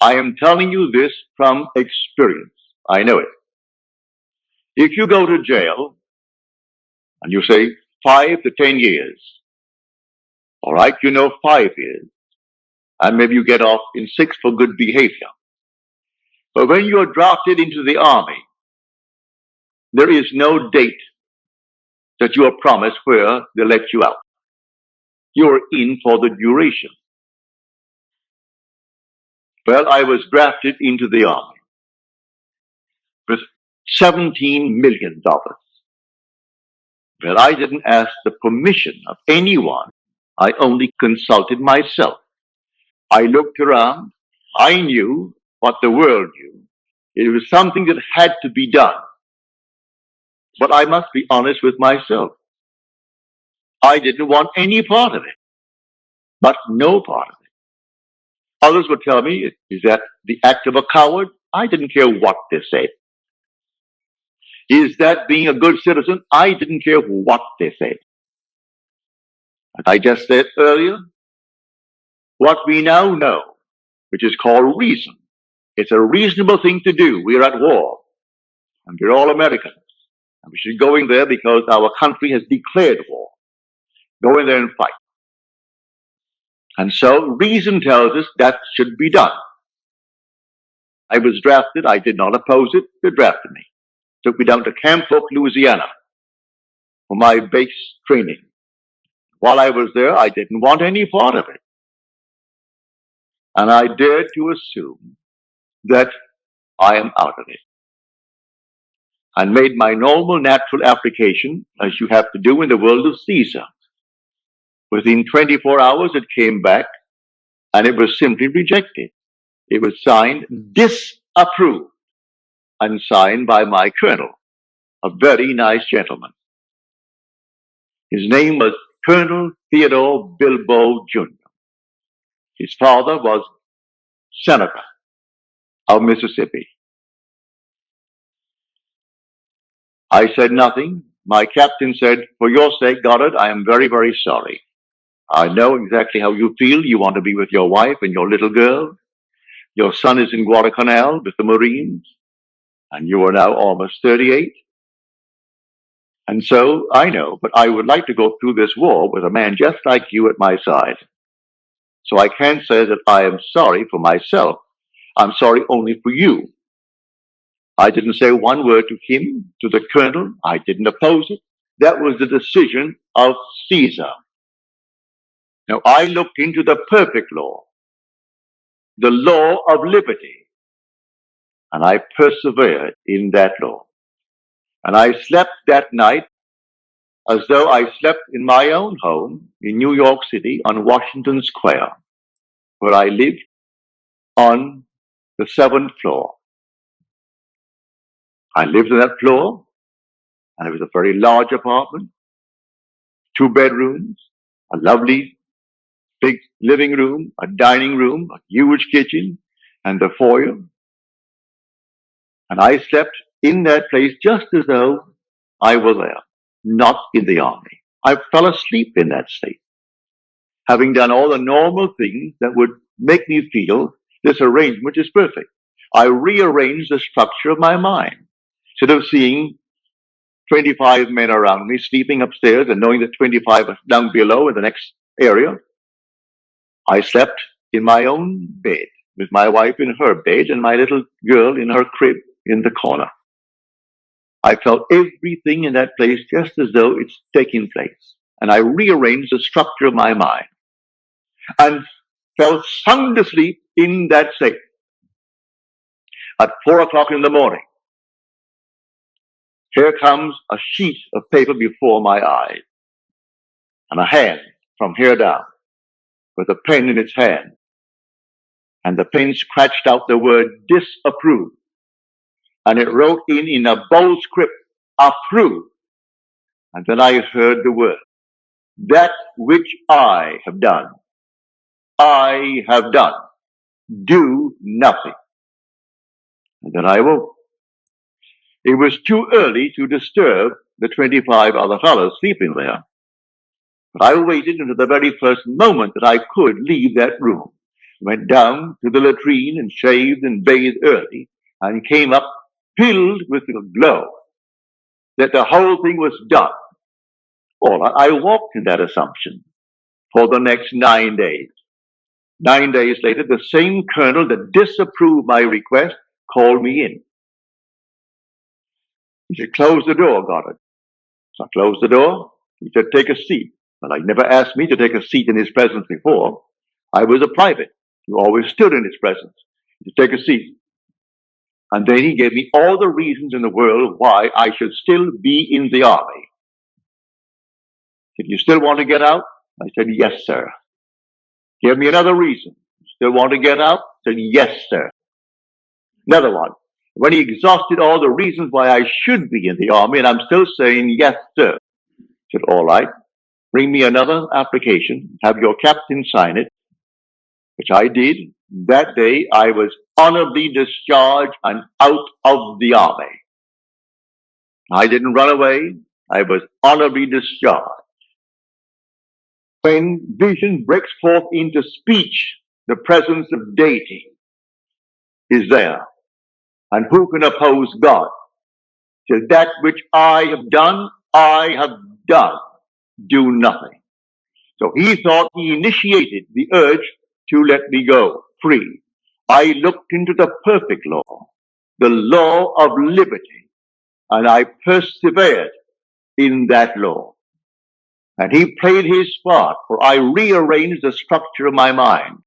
I am telling you this from experience. I know it. If you go to jail and you say 5 to 10 years, all right, 5 years, and maybe you get off in 6 for good behavior. But when you are drafted into the army, there is no date that you are promised where they let you out. You're in for the duration. Well, I was drafted into the army with $17 million. Well, I didn't ask the permission of anyone. I only consulted myself. I looked around. I knew what the world knew. It was something that had to be done. But I must be honest with myself. I didn't want any part of it, but no part of it. Others would tell me, is that the act of a coward? I didn't care what they said. Is that being a good citizen? I didn't care what they said. I just said earlier, what we now know, which is called reason, it's a reasonable thing to do. We're at war, and we're all Americans, and we should go in there because our country has declared war. Go in there and fight. And so reason tells us that should be done. I was drafted. I did not oppose it. They drafted me. Took me down to Camp Hope, Louisiana for my base training. While I was there, I didn't want any part of it. And I dared to assume that I am out of it. And made my normal natural application, as you have to do in the world of Caesar. Within 24 hours, it came back, and it was simply rejected. It was signed, disapproved, and signed by my colonel, a very nice gentleman. His name was Colonel Theodore Bilbo Jr. His father was Senator of Mississippi. I said nothing. My captain said, for your sake, Goddard, I am very, very sorry. I know exactly how you feel. You want to be with your wife and your little girl. Your son is in Guadalcanal with the Marines, and you are now almost 38. And so I know, but I would like to go through this war with a man just like you at my side. So I can't say that I am sorry for myself. I'm sorry only for you. I didn't say one word to him, to the colonel. I didn't oppose it. That was the decision of Caesar. Now, I looked into the perfect law, the law of liberty, and I persevered in that law. And I slept that night as though I slept in my own home in New York City on Washington Square, where I lived on the 7th floor. I lived on that floor, and it was a very large apartment, 2 bedrooms, a lovely big living room, a dining room, a huge kitchen, and the foyer. And I slept in that place just as though I were there, not in the army. I fell asleep in that state, having done all the normal things that would make me feel this arrangement is perfect. I rearranged the structure of my mind. Instead of seeing 25 men around me sleeping upstairs and knowing that 25 was down below in the next area, I slept in my own bed with my wife in her bed and my little girl in her crib in the corner. I felt everything in that place just as though it's taking place. And I rearranged the structure of my mind and fell sound asleep in that state. At 4 o'clock in the morning, here comes a sheet of paper before my eyes, and a hand from here down with a pen in its hand. And the pen scratched out the word disapprove. And it wrote in a bold script, approve. And then I heard the word, that which I have done, do nothing. And then I woke. It was too early to disturb the 25 other fellows sleeping there. But I waited until the very first moment that I could leave that room. went down to the latrine and shaved and bathed early, and came up filled with a glow that the whole thing was done. Well, I walked in that assumption for the next 9 days. 9 days later, the same colonel that disapproved my request called me in. He said, "Close the door, Goddard." So I closed the door. He said, "Take a seat." Well, he never asked me to take a seat in his presence before. I was a private who always stood in his presence. He said, "Take a seat." And then he gave me all the reasons in the world why I should still be in the army. He said, "You still want to get out?" I said, "Yes, sir." Give me another reason. "You still want to get out?" I said, "Yes, sir." Another one. When he exhausted all the reasons why I should be in the army, and I'm still saying, "Yes, sir," he said, "All right, bring me another application, have your captain sign it," which I did. That day, I was honorably discharged and out of the army. I didn't run away. I was honorably discharged. When vision breaks forth into speech, the presence of deity is there. And who can oppose God? So that which I have done, I have done. Do nothing. So he thought he initiated the urge to let me go free. I looked into the perfect law, the law of liberty, and I persevered in that law. And he played his part, for I rearranged the structure of my mind.